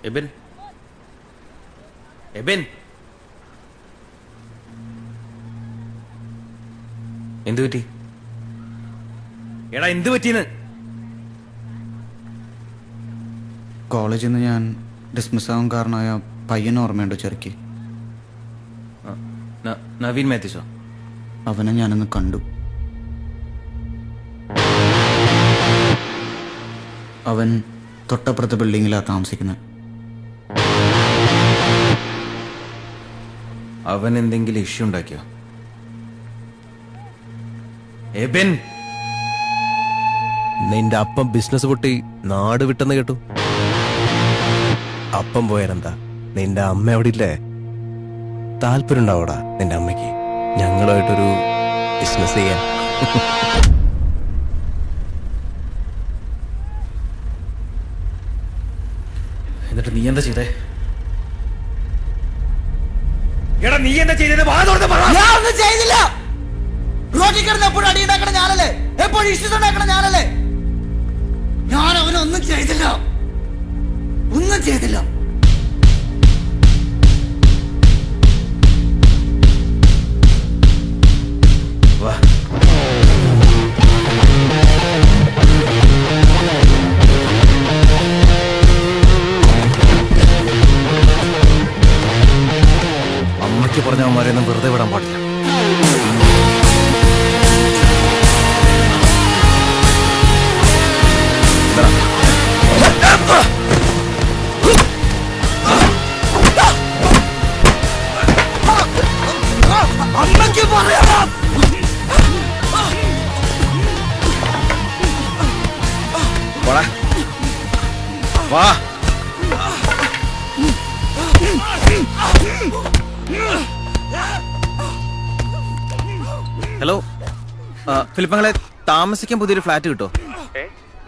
എബിൻ, എബിൻ, എന്തു പറ്റി? എടാ എന്തു പറ്റീന്ന്? കോളേജിൽ നിന്ന് ഞാൻ ഡിസ്മിസ് ആവാൻ കാരണമായ പയ്യനെ ഓർമ്മയുണ്ടോ ചെറുക്കി? നവീൻ മാത്യുസോ? അവനെ ഞാനൊന്ന് കണ്ടു. അവൻ തൊട്ടപ്പുറത്തെ ബിൽഡിങ്ങിലാണ് താമസിക്കുന്നത്. അവൻ എന്തെങ്കിലും ഇഷ്യൂ ഉണ്ടാക്കിയോ? എബിൻ, നിന്റെ അപ്പം ബിസിനസ് പൊട്ടി നാട് വിട്ടെന്ന് കേട്ടു. അപ്പം പോയാലെന്താ, നിന്റെ അമ്മ അവിടെ ഇല്ലേ? താല്പര്യം ഉണ്ടാവൂടാ നിന്റെ അമ്മയ്ക്ക് ഞങ്ങളുമായിട്ടൊരു ബിസിനസ് ചെയ്യാൻ? എന്നിട്ട് നീ എന്താ ചെയ്തേ? എടാ നീ എന്താ ചെയ്തത്? ഞാൻ ഒന്നും ചെയ്തില്ല. റോട്ടിൽ കിടന്ന് എപ്പോഴും അടി ഉണ്ടാക്കണ ഞാനല്ലേ, എപ്പോഴും ഇഷ്യൂസ് ഉണ്ടാക്കണ ഞാനല്ലേ. ഞാൻ അവനൊന്നും ചെയ്തില്ല, ഒന്നും ചെയ്തില്ല. വാ, അമ്മയ്ക്ക് പറഞ്ഞവന്മാരെയൊന്നും വെറുതെ വിടാൻ പാടില്ല. അമ്മയ്ക്ക് പറയാം. വാ, ഹലോ ഫിലിപ്പങ്ങളെ, താമസിക്കാൻ പുതിയൊരു ഫ്ലാറ്റ് കിട്ടോ?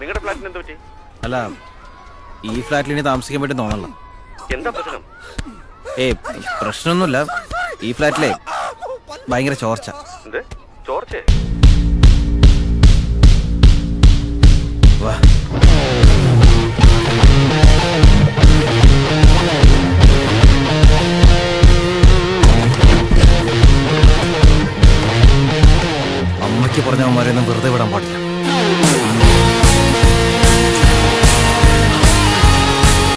നിങ്ങളുടെ ഫ്ലാറ്റിന് എന്താ പറ്റി? അല്ല, ഈ ഫ്ലാറ്റിൽ ഇനി താമസിക്കാൻ പറ്റും തോന്നല്ലോ. എന്താ പ്രശ്നം? പ്രശ്നമൊന്നുമില്ല. ഈ ഫ്ലാറ്റിലെ ഭയങ്കര ചോർച്ച. ചോർച്ചേ? വാ, അമ്മയ്ക്ക് പറഞ്ഞവന്മാരെയൊന്നും വെറുതെ വിടാൻ പാടില്ല.